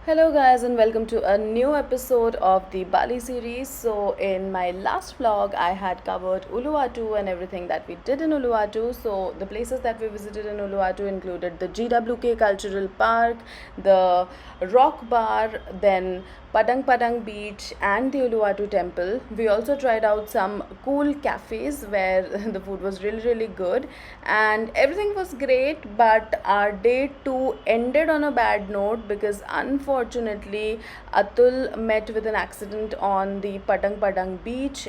Hello, guys, and welcome to a new episode of the Bali series. So, in my last vlog, I had covered Uluwatu and everything that we did in Uluwatu. So, the places that we visited in Uluwatu included the GWK Cultural Park, the Rock Bar, then Padang Padang Beach, and the Uluwatu Temple. We also tried out some cool cafes where the food was really good and everything was great. But our day 2 ended on a bad note because unfortunately Atul met with an accident on the Padang Padang Beach.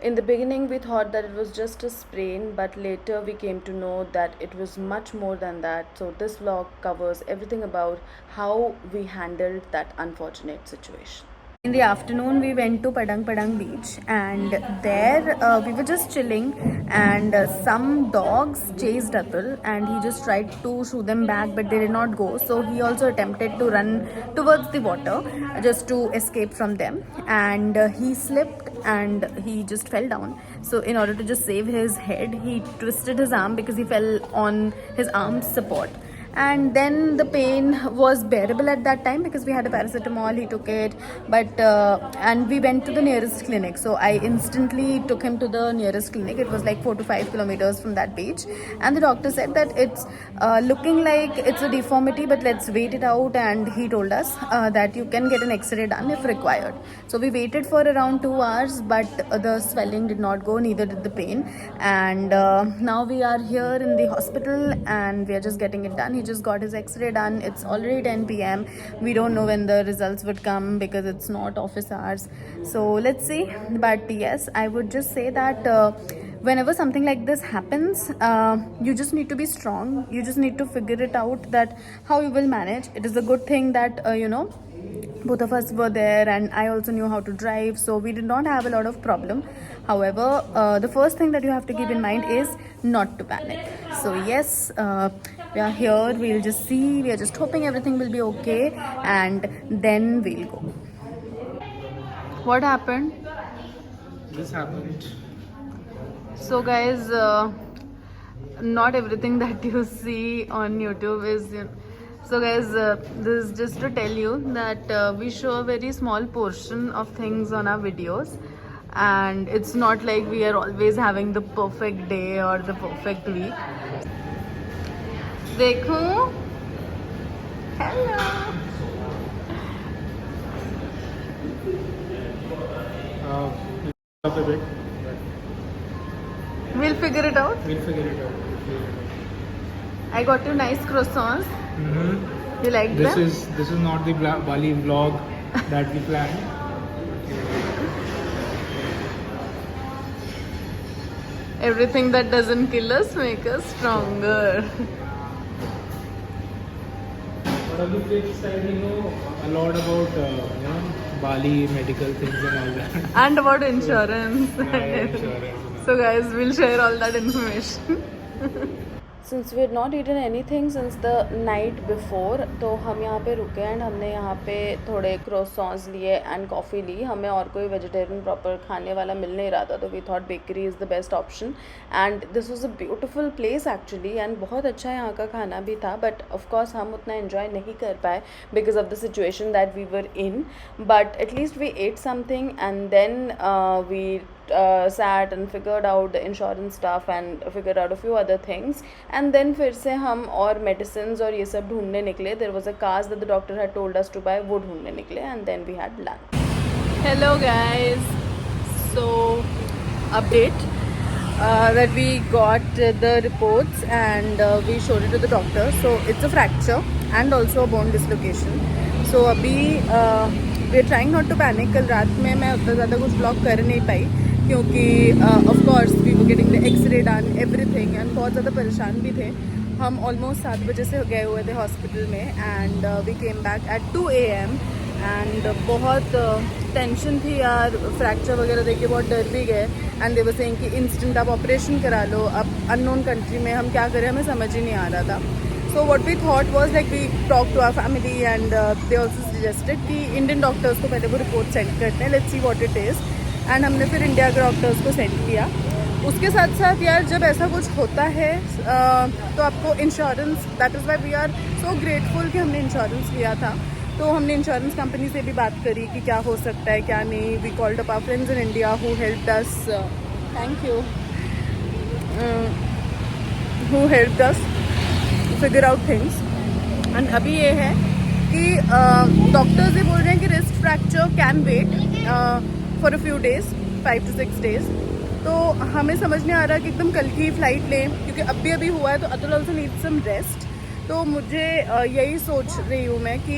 In the beginning, we thought that it was just a sprain, but later we came to know that it was much more than that. So, this vlog covers everything about how we handled that unfortunate situation. In the afternoon, we went to Padang Padang Beach, and there we were just chilling, and some dogs chased Atul, and he just tried to shoo them back, but they did not go. So he also attempted to run towards the water just to escape from them, and he slipped and he just fell down. So in order to just save his head, he twisted his arm because he fell on his arm's support. And then the pain was bearable at that time because we had a paracetamol. He took it, but and we went to the nearest clinic. So I instantly took him to the nearest clinic. It was like 4 to 5 kilometers from that beach, and the doctor said that it's looking like it's a deformity, but let's wait it out. And he told us that you can get an X-ray done if required. So we waited for around 2 hours, but the swelling did not go, neither did the pain. And now we are here in the hospital, and we are just getting it done. He just got his X-ray done. It's already 10 p.m. We don't know when the results would come because it's not office hours. So let's see. But yes, I would just say that whenever something like this happens, you just need to be strong. You just need to figure it out that how you will manage. It is a good thing that both of us were there, and I also knew how to drive, so we did not have a lot of problem. However, the first thing that you have to keep in mind is not to panic. So yes, we are here. We'll just see. We are just hoping everything will be okay, and then we'll go. What happened? This happened. So guys, not everything that you see on YouTube is so guys, this is just to tell you that we show a very small portion of things on our videos, and it's not like we are always having the perfect day or the perfect week. Dekho, hello. Up a bit. We'll figure it out. We'll figure it out. I got you nice croissants. Mm-hmm. You like This them? is not the Bali vlog that we planned. Everything that doesn't kill us make us stronger. But on the flip side, you know a lot about Bali medical things and all that. And about insurance. Insurance. So guys, we'll share all that information. Since we had not eaten anything since the night before, तो हम यहाँ पे रुके and हमने यहाँ पे थोड़े croissants लिए एंड कॉफ़ी ली. हमें और कोई वेजिटेरियन प्रॉपर खाने वाला मिल नहीं रहा था, तो we thought bakery is the best option. And this was a beautiful place actually, and बहुत अच्छा यहाँ का खाना भी था. बट ऑफकोर्स हम उतना इन्जॉय नहीं कर पाए because of the situation that we were in. But at least we ate something, and then we sat and figured out the insurance stuff and figured out a few other things, and then फिर से हम और medicines और ये सब ढूंढने निकले. There was a cast that the doctor had told us to buy, वो ढूंढने निकले, and then we had lunch. Hello guys, so update that we got the reports and we showed it to the doctor. So it's a fracture and also a bone dislocation. So अभी we are trying not to panic. कल रात में मैं उतना ज़्यादा कुछ blog कर नहीं पाई क्योंकि of course we were getting the x-ray done everything, and बहुत ज़्यादा परेशान भी थे. हम ऑलमोस्ट 7 बजे से गए हुए थे हॉस्पिटल में, and we came back at 2 AM, and बहुत टेंशन थी यार. फ्रैक्चर वगैरह देख के बहुत डर भी गए, एंड दे वर सेइंग कि इंस्टेंट आप ऑपरेशन करा लो. अब अननोन कंट्री में हम क्या करें, हमें समझ ही नहीं आ रहा था. So what we thought was like we talked to our family, and they also suggested कि इंडियन डॉक्टर्स को पहले वो रिपोर्ट सेंड करते हैं, let's see what it is. And हमने फिर इंडिया के डॉक्टर्स को सेंड किया. उसके साथ साथ यार जब ऐसा कुछ होता है तो आपको insurance, that is why we are so grateful कि हमने इंश्योरेंस लिया था. तो हमने इंश्योरेंस कंपनी से भी बात करी कि क्या हो सकता है क्या नहीं. We called up our friends in India who helped us. Thank you. Who helped us figure out things. And अभी ये है कि डॉक्टर्स ये बोल रहे हैं कि wrist fracture can wait for a few days, 5 to 6 days. तो हमें समझ नहीं आ रहा कि एकदम कल की फ़्लाइट लें, क्योंकि अभी हुआ है. तो Atul also need some rest. तो मुझे यही सोच रही हूँ मैं कि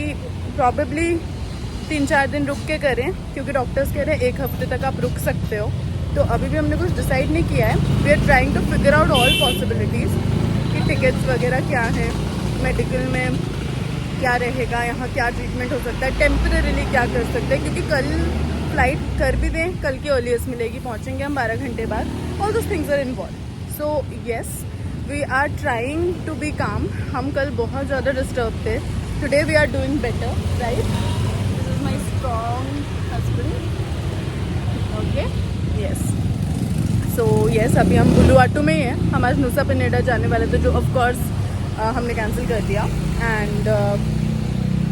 प्रॉबेबली 3-4 दिन रुक के करें, क्योंकि डॉक्टर्स कह रहे हैं 1 हफ्ते तक आप रुक सकते हो. तो अभी भी हमने कुछ डिसाइड नहीं किया है. We are trying to figure out all possibilities कि टिकट्स वगैरह क्या हैं, मेडिकल में क्या रहेगा, यहाँ क्या ट्रीटमेंट हो सकता है, टेम्परेरीली क्या कर सकते हैं, क्योंकि कल फ्लाइट कर भी दें, कल की अर्लीस्ट मिलेगी, पहुँचेंगे हम 12 घंटे बाद. All those things are involve. So yes, we are trying to be calm. हम कल बहुत ज़्यादा डिस्टर्ब थे. Today we are doing better, right. This is my strong husband. Okay, yes. So yes, अभी हम उलुवाटू में ही हैं. हम आज नुसा पेनेडा जाने वाले थे, जो ऑफकोर्स हमने कैंसिल कर दिया. एंड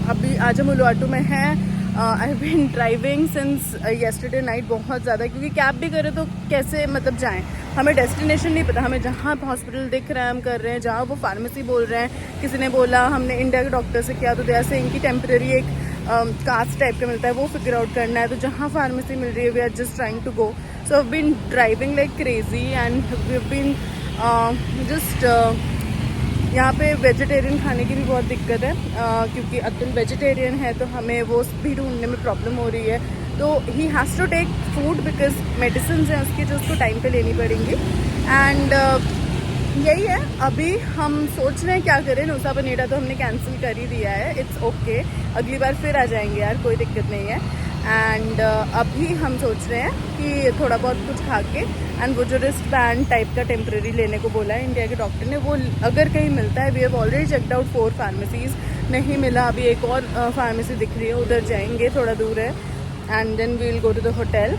अभी आज हम उलुवाटू में हैं. I have been driving since yesterday night बहुत ज़्यादा, क्योंकि कैब भी करें तो कैसे मतलब जाएं. हमें डेस्टिनेशन नहीं पता. हमें जहाँ हॉस्पिटल दिख रहा है हम कर रहे हैं, जहाँ वो फार्मेसी बोल रहे हैं. किसी ने बोला, हमने इंडिया के डॉक्टर से किया तो जैसे इनकी टेम्प्रेरी एक कास्ट टाइप का मिलता है, वो फिगर आउट करना है. तो जहाँ फार्मेसी मिल रही है, we are just trying to go. So I have been driving like crazy and we have been just. यहाँ पे वेजिटेरियन खाने की भी बहुत दिक्कत है, क्योंकि अतुल वेजिटेरियन है, तो हमें वो भी ढूंढने में प्रॉब्लम हो रही है. तो he has to take food because medicine हैं उसकी, जो उसको टाइम पे लेनी पड़ेंगी. एंड यही है. अभी हम सोच रहे हैं क्या करें. नुसा पेनेडा तो हमने कैंसिल कर ही दिया है. इट्स ओके, अगली बार फिर आ जाएंगे यार, कोई दिक्कत नहीं है. एंड अभी हम सोच रहे हैं कि थोड़ा बहुत कुछ खा के, एंड वो जो रिस्ट बैंड टाइप का टेम्प्रेरी लेने को बोला है इंडिया के डॉक्टर ने, वो अगर कहीं मिलता है. We have already checked out 4 pharmacies, नहीं मिला. अभी एक और फार्मेसी दिख रही है, उधर जाएंगे, थोड़ा दूर है. And then we will go to the hotel.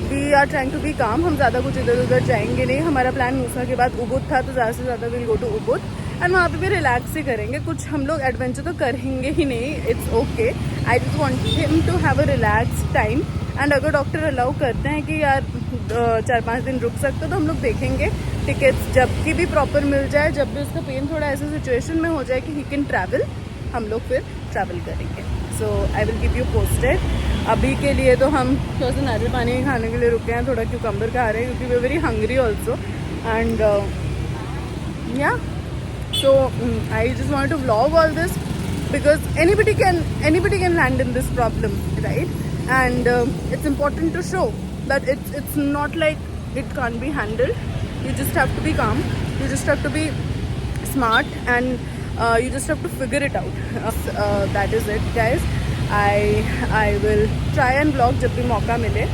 We are trying to be calm. हम ज़्यादा कुछ इधर उधर जाएंगे नहीं. हमारा प्लान मूसा के बाद उबुद था, तो ज़्यादा से ज़्यादा विल गो टू उबुद. एंड वहाँ पे भी रिलैक्स ही करेंगे. कुछ हम लोग एडवेंचर तो करेंगे ही नहीं. It's okay. I just want him to have a relax time. And अगर डॉक्टर अलाउ करते हैं कि यार 4-5 दिन रुक सकते हो, तो हम लोग देखेंगे टिकट्स जब की भी प्रॉपर मिल जाए. जब भी उसका पेन थोड़ा ऐसे सिचुएशन में हो जाए कि ही कैन ट्रैवल, हम लोग फिर ट्रैवल करेंगे. So I will keep you posted. अभी के लिए तो हम थोड़ा सा नारियल पानी खाने के लिए रुके हैं, थोड़ा क्यूकम्बर खा रहे हैं, क्योंकि we are very hungry also. And yeah, so I just wanted to vlog all this because anybody can land in this problem, right? And it's important to show that it's not like it can't be handled. You just have to be calm, you just have to be smart, and you just have to figure it out. That is it, guys. I will try and vlog जब भी मौका मिले,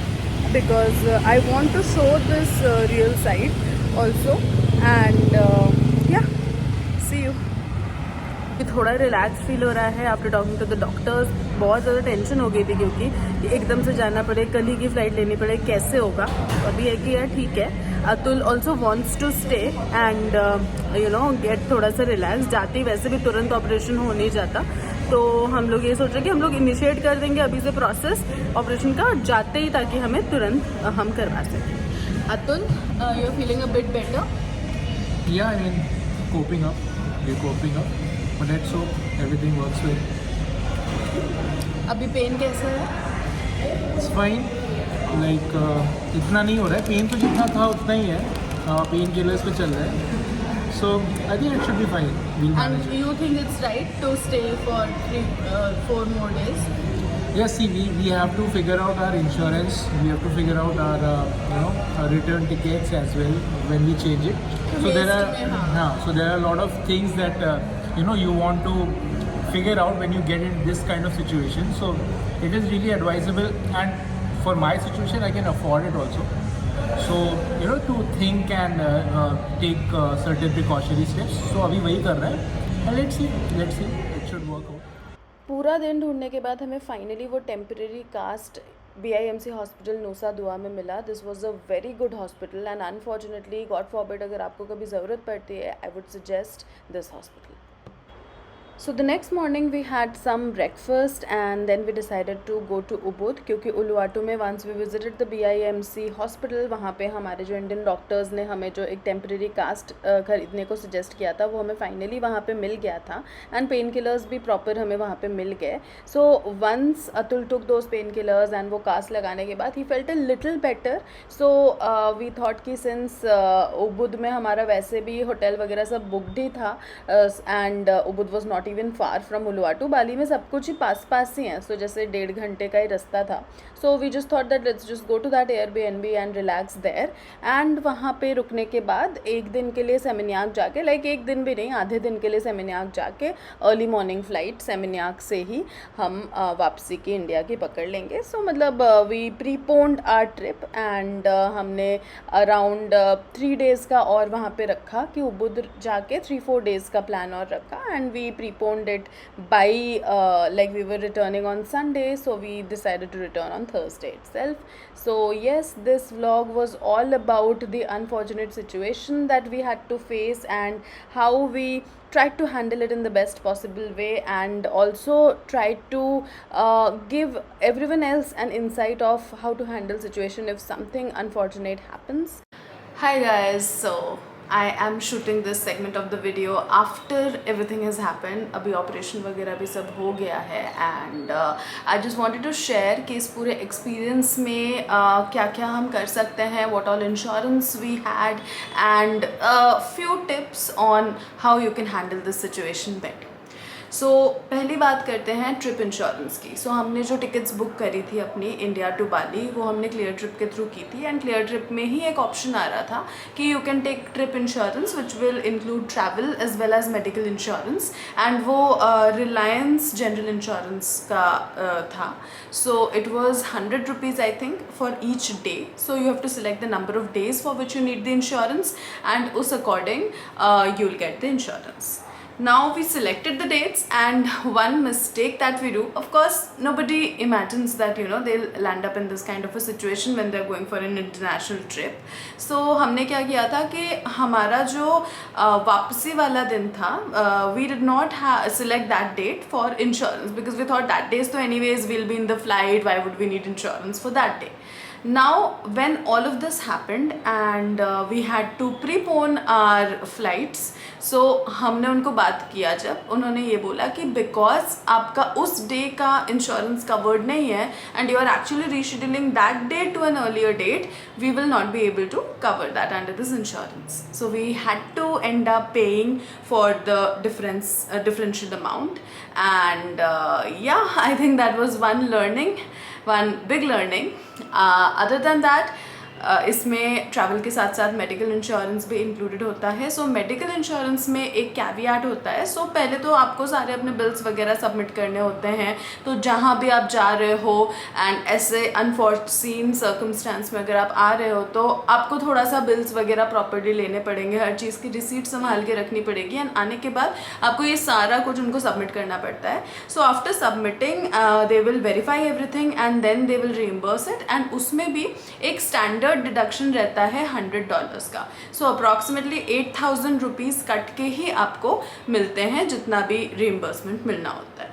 because I want to show this real side also. And yeah, see you. थोड़ा relax feel हो रहा है after talking to the doctors. बहुत ज़्यादा टेंशन हो गई थी, क्योंकि एकदम से जाना पड़े, कल ही की फ़्लाइट लेनी पड़े, कैसे होगा. तो अभी है कि यार ठीक है. Atul also wants to stay and you know get थोड़ा सा रिलैक्स. जाते ही वैसे भी तुरंत ऑपरेशन हो नहीं जाता, तो हम लोग ये सोच रहे हैं कि हम लोग इनिशिएट कर देंगे अभी से प्रोसेस ऑपरेशन का जाते ही, ताकि हमें तुरंत हम करवा सकें. Atul, you are feeling a bit better? Yeah, I mean, coping up. We're coping up. But let's hope everything works well. अभी पेन कैसा है? It's fine. Like इतना नहीं हो रहा है. पेन तो जितना था उतना ही है. पेन किलर्स पे चल रहा है. So I think it should be fine. We'll manage. And you think it's right to stay for 4 more days? Yes, see, we have to figure out our insurance. We have to figure out our our return tickets as well when we change it. So there are a lot of things that you want to figure out when you get in this kind of situation. So it is really advisable, and for my situation, I can afford it also. So to think and take certain precautionary steps. So अभी वही कर रहे हैं. And let's see, it should work out. पूरा दिन ढूंढने के बाद हमें फाइनली वो temporary cast BIMC hospital Nusa Dua में मिला. This was a very good hospital, and unfortunately, god forbid, अगर आपको कभी ज़रूरत पड़ती है, I would suggest this hospital. So the next morning we had some breakfast and then we decided to go to Ubud क्योंकि उलुवाटू में once we visited the BIMC hospital वहाँ पे हमारे जो इंडियन डॉक्टर्स ने हमें जो एक टेम्प्रेरी कास्ट ख़रीदने को सजेस्ट किया था वो हमें फाइनली वहाँ पे मिल गया था एंड पेन किलर्स भी प्रॉपर हमें वहाँ पे मिल गए. So once Atul took those pain killers and वो कास्ट लगाने के बाद ही felt a little better. So we thought कि सिंस उबुद में हमारा वैसे भी होटल वगैरह सब बुकड ही था and Ubud was not even far from Uluwatu. Bali में सब कुछ ही पास पास ही हैं, सो जैसे 1.5 घंटे का ही रास्ता था. So we just thought that let's just go to that Airbnb and relax there. And वहाँ पे रुकने के बाद एक दिन के लिए सेमिनियाक जाके, लाइक एक दिन भी नहीं, आधे दिन के लिए सेमिनियाक जाके अर्ली मॉर्निंग फ्लाइट सेमिनियाक से ही हम वापसी की इंडिया की पकड़ लेंगे. सो मतलब we preponed our trip and हमने अराउंड 3 days का और वहाँ पे रखा कि उबुद जाके 3-4 days का प्लान और रखा. And we preponed it by like we were returning on Sunday, so we decided to return on Thursday itself. So yes, this vlog was all about the unfortunate situation that we had to face and how we tried to handle it in the best possible way, and also tried to give everyone else an insight of how to handle situation if something unfortunate happens. Hi guys, so I am shooting this segment of the video after everything has happened. अभी operation वगैरह भी सब हो गया है and I just wanted to share कि इस पूरे एक्सपीरियंस में क्या क्या हम कर सकते हैं, what all insurance we had and few tips on how you can handle this situation better. So पहली बात करते हैं ट्रिप इंश्योरेंस की. सो हमने जो टिकट्स बुक करी थी अपनी इंडिया टू बाली वो हमने क्लियर ट्रिप के थ्रू की थी. एंड क्लियर ट्रिप में ही एक ऑप्शन आ रहा था कि you can take trip insurance which will include travel as well as medical insurance. And वो रिलायंस जनरल इंश्योरेंस का था. So it was 100 rupees I think for each day. So you have to select the number of days for which you need the insurance and उस according you will get the insurance. Now we selected the dates, and one mistake that we do, of course nobody imagines that they'll land up in this kind of a situation when they're going for an international trip. So हमने क्या किया था कि हमारा जो वापसी वाला दिन था, we did not select that date for insurance because we thought that days तो anyways we'll be in the flight, why would we need insurance for that day. Now when all of this happened and we had to prepone our flights, so हमने उनको बात किया जब उन्होंने ये बोला कि बिकॉज आपका उस डे का इंश्योरेंस कवर्ड नहीं है and you are actually rescheduling that day to an earlier date, we will not be able to cover that under this insurance. So we had to end up paying for the differential amount. And yeah, I think that was one big learning. Other than that, इसमें travel के साथ साथ medical insurance भी included होता है. सो medical insurance में एक caveat होता है. सो पहले तो आपको सारे अपने बिल्स वगैरह सबमिट करने होते हैं. तो जहाँ भी आप जा रहे हो एंड ऐसे अनफॉर्चुन सर्कमस्टांस में अगर आप आ रहे हो तो आपको थोड़ा सा बिल्स वगैरह प्रॉपर्ली लेने पड़ेंगे, हर चीज़ की रिसीट संभाल के रखनी पड़ेगी. एंड आने के बाद आपको ये सारा कुछ उनको सबमिट करना पड़ता है. So after submitting they will verify everything and then they will reimburse it. And उसमें भी एक स्टैंडर्ड डिडक्शन रहता है $100 का. सो अप्रॉक्सीमेटली 8,000 rupees कट के ही आपको मिलते हैं जितना भी रीइंबर्समेंट मिलना होता है.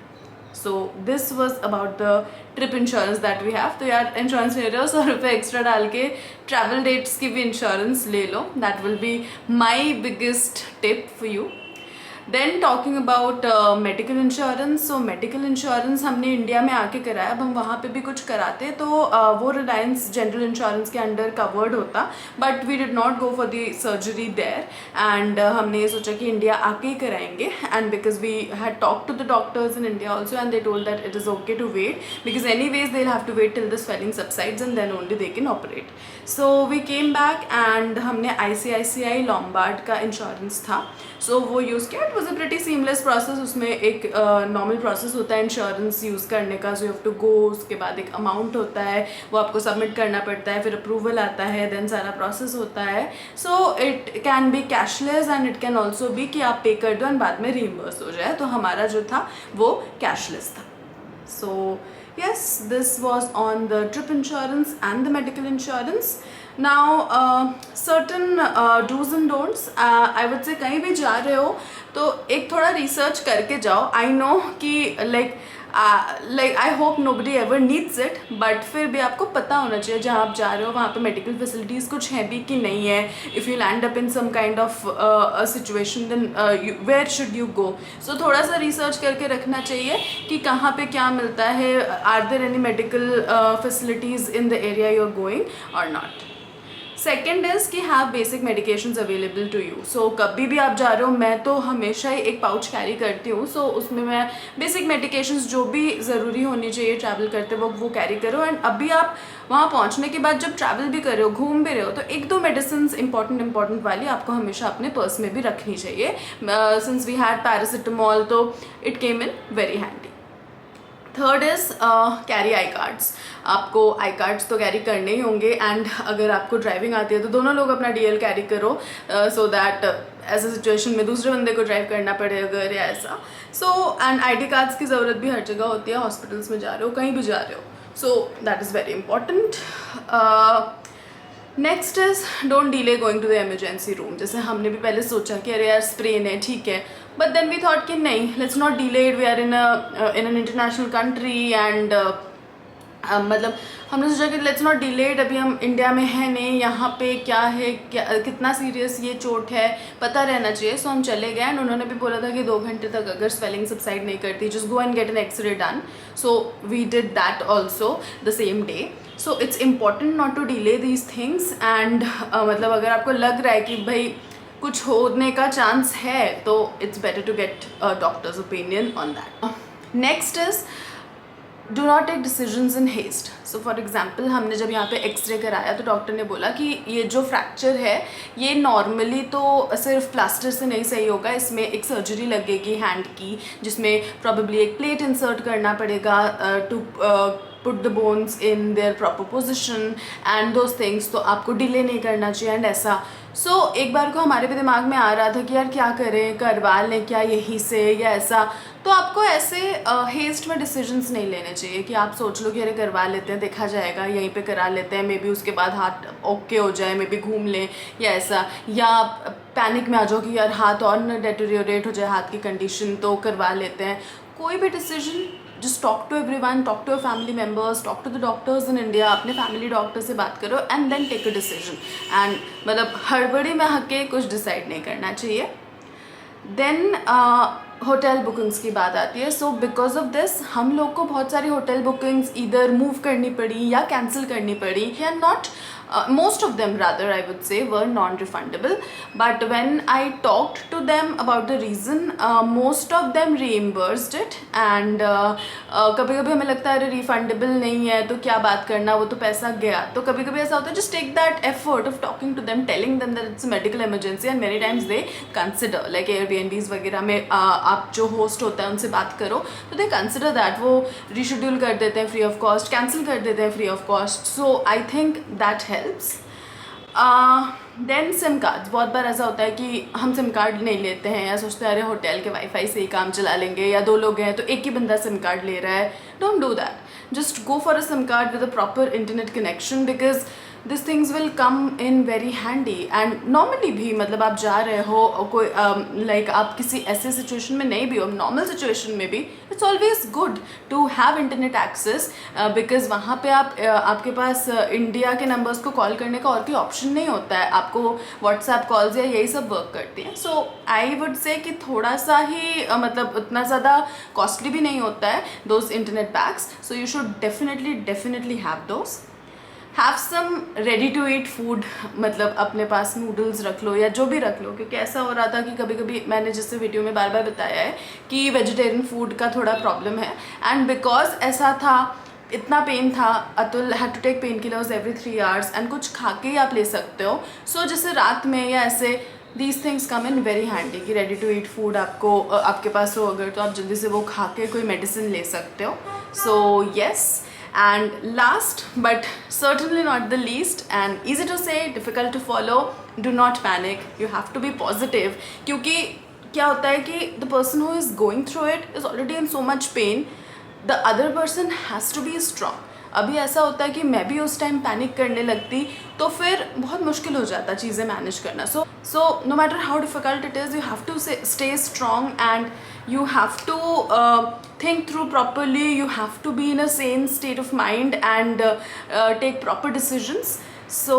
So this was about the trip insurance that we have. तो यार इंश्योरेंस ले रहे हो, 100 रुपये एक्स्ट्रा डाल के ट्रैवल डेट्स की भी इंश्योरेंस ले लो. That will be my biggest tip for you. Then talking about medical insurance. So medical insurance हमने इंडिया में आके कराया. अब हम वहाँ पे भी कुछ कराते तो वो रिलायंस जनरल इंश्योरेंस के अंडर कवर्ड होता, but we did not go for the surgery there. And हमने ये सोचा कि इंडिया आके ही कराएंगे. And because we had talk to the doctors in India also and they told that it is okay to wait because any ways they have to wait till the swelling subsides and then only they can operate. So we came back and हमने ICICI Lombard का insurance था. सो वो use किया. It was a pretty seamless process. उसमें एक normal process होता है insurance use करने का. So you have to go, उसके बाद एक अमाउंट होता है वो आपको सबमिट करना पड़ता है, फिर अप्रूवल आता है, देन सारा प्रोसेस होता है. So it can be cashless and it can also be कि आप पे कर दो एंड बाद में रीइंबर्स हो जाए. तो हमारा जो था वो कैशलेस था. सो yes, this was on the trip insurance and the medical insurance. Now certain dos and don'ts, I would say कहीं भी जा रहे हो तो एक थोड़ा रिसर्च करके जाओ. आई नो कि like I hope nobody ever needs it, but फिर भी आपको पता होना चाहिए जहाँ आप जा रहे हो वहाँ पे मेडिकल फैसिलिटीज़ कुछ हैं भी कि नहीं है. If you land up in some kind of situation then where should you go. So थोड़ा सा रिसर्च करके रखना चाहिए कि कहाँ पे क्या मिलता है. Are there any medical facilities in the area you are going or not. Second is कि have basic medications available to you. So कभी भी आप जा रहे हो, मैं तो हमेशा ही एक पाउच कैरी करती हूँ. सो उसमें मैं बेसिक मेडिकेशंस जो भी ज़रूरी होनी चाहिए ट्रैवल करते वक्त वो कैरी करो. एंड अभी आप वहाँ पहुँचने के बाद जब ट्रैवल भी कर रहे हो, घूम भी रहे हो, तो एक दो मेडिसिन इंपॉर्टेंट वाली आपको हमेशा अपने पर्स में भी रखनी चाहिए. सिंस वी हैड पैरासिटामॉल तो it came in very handy. Third is carry I cards. आपको आई कार्ड्स तो कैरी करने ही होंगे. एंड अगर आपको ड्राइविंग आती है तो दोनों लोग अपना डीएल कैरी करो, सो दैट ऐसे सिचुएशन में दूसरे बंदे को ड्राइव करना पड़े अगर या ऐसा. सो एंड आईडी कार्ड्स की ज़रूरत भी हर जगह होती है. हॉस्पिटल्स में जा रहे हो, कहीं भी जा रहे हो, so that is very important. Next is don't delay going to the emergency room. जैसे हमने भी पहले सोचा कि अरे यार स्प्रेन है, ठीक है, बट देन वी थॉट कि नहीं, let's not delayed, we are in an international country. And मतलब हमने सोचा कि लेट्स नॉट डिलेड, अभी हम इंडिया में हैं नहीं, यहाँ पे क्या है, क्या कितना सीरियस ये चोट है पता रहना चाहिए. सो हम चले गए. एंड उन्होंने भी बोला था कि 2 घंटे तक अगर स्वेलिंग सबसाइड नहीं करती, just go and get an x-ray done. So we did that also the same day. So it's important not to delay these things. And मतलब अगर आपको लग रहा है कि भाई कुछ होने का चांस है तो it's better to get doctors opinion on that. Next is do not take decisions in haste. So for example हमने जब यहाँ पे एक्सरे कराया तो डॉक्टर ने बोला कि ये जो फ्रैक्चर है ये नॉर्मली तो सिर्फ प्लास्टर से नहीं सही होगा, इसमें एक सर्जरी लगेगी हैंड की, जिसमें प्रॉबेबली एक प्लेट इंसर्ट करना पड़ेगा to put the bones in their proper position and those things. तो आपको डिले नहीं करना चाहिए एंड ऐसा. सो एक बार को हमारे भी दिमाग में आ रहा था कि यार क्या करें, करवा लें क्या यहीं से या ऐसा. तो आपको ऐसे हेस्ट में डिसीजंस नहीं लेने चाहिए कि आप सोच लो कि अरे करवा लेते हैं, देखा जाएगा, यहीं पे करा लेते हैं, मे बी उसके बाद हाथ ओके हो जाए, मे बी घूम लें या ऐसा. या आप पैनिक में आ जाओ कि यार हाथ और न डेटोरियोरेट हो जाए हाथ की कंडीशन, तो करवा लेते हैं. कोई भी decision just talk to everyone, talk to your family members, talk to the doctors in India. अपने फैमिली डॉक्टर से बात करो and then take a decision. and मतलब हड़बड़ी में हके कुछ डिसाइड नहीं करना चाहिए. देन होटल बुकिंग्स की बात आती है. सो बिकॉज ऑफ दिस हम लोग को बहुत सारी होटल बुकिंग्स इधर मूव करनी पड़ी या कैंसिल करनी पड़ी. या not most of them rather I would say were non-refundable, but when I talked to them about the reason, most of them reimbursed it. and कभी कभी हमें लगता है अरे refundable नहीं है तो क्या बात करना, वो तो पैसा गया. तो कभी कभी ऐसा होता है, just take that effort of talking to them, telling them that it's a medical emergency, and many times they consider, like Airbnbs वगैरह में आप जो होस्ट होता है उनसे बात करो तो they consider that, वो reschedule कर देते हैं free of cost, cancel कर देते हैं free of cost. so I think that helps. Then sim cards. बहुत बार ऐसा होता है कि हम सिम कार्ड नहीं लेते हैं या सोचते हैं अरे होटल के वाईफाई से ही काम चला लेंगे, या 2 लोग हैं तो एक ही बंदा सिम कार्ड ले रहा है. Don't do that. Just go for a SIM card with a proper internet connection, because this things will come in very handy. And normally भी मतलब आप जा रहे हो कोई लाइक आप किसी ऐसे सिचुएशन में नहीं भी हो, नॉर्मल सिचुएशन में भी it's always good to have internet access, because वहाँ पे आपके पास इंडिया के नंबर्स को कॉल करने का और कोई ऑप्शन नहीं होता है. आपको व्हाट्सएप कॉल्स या यही सब वर्क करती हैं. सो आई वुड से कि थोड़ा सा ही मतलब उतना ज़्यादा कॉस्टली भी नहीं होता है those internet packs. So you should definitely have those. Have some ready to eat food, मतलब अपने पास नूडल्स रख लो या जो भी रख लो, क्योंकि ऐसा हो रहा था कि कभी कभी मैंने जैसे वीडियो में बार बार बताया है कि वेजिटेरियन फूड का थोड़ा प्रॉब्लम है. एंड बिकॉज ऐसा था, इतना पेन था, Atul had to take pain killers every 3 hours and कुछ खा के ही आप ले सकते हो. सो जैसे रात में या ऐसे these things come in very handy कि रेडी टू ईट फूड आपको आपके पास हो अगर, तो आप जल्दी से वो खा के कोई मेडिसिन ले सकते हो. So yes. And last but certainly not the least, and easy to say, difficult to follow, do not panic. You have to be positive. क्योंकि क्या होता है कि the person who is going through it is already in so much pain. The other person has to be strong. अभी ऐसा होता है कि मैं भी उस टाइम पैनिक करने लगती, तो फिर बहुत मुश्किल हो जाता चीज़ें मैनेज करना. So no matter how difficult it is, you have to stay strong and you have to think through properly. You have to be in a sane state of mind and take proper decisions. So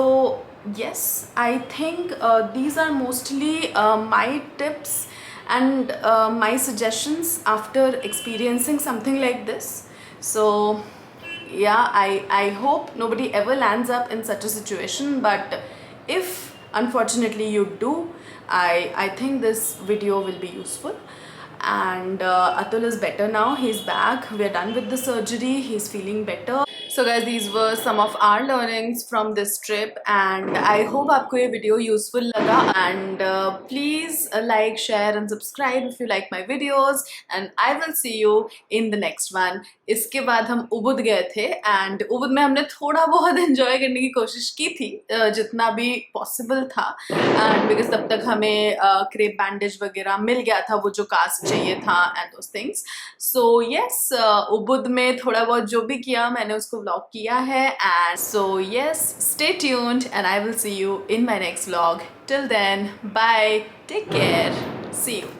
yes, I think these are mostly my tips and my suggestions after experiencing something like this. So yeah, I hope nobody ever lands up in such a situation, but if unfortunately you do, I think this video will be useful. And Atul is better now. He's back. We're done with the surgery. He's feeling better. So guys, these were some of our learnings from this trip, and I hope आपको ये video useful लगा. And please like, share and subscribe if you like my videos, and I will see you in the next one. इसके बाद हम Ubud गए थे, and Ubud में हमने थोड़ा बहुत enjoy करने की कोशिश की थी, जितना भी possible था, and because तब तक हमें crepe bandage वगैरह मिल गया था, वो जो cast चाहिए था and those things. So yes, Ubud में थोड़ा बहुत जो भी किया मैंने उसको vlog किया है. And so yes, stay tuned and I will see you in my next vlog. Till then, bye, take care, see you.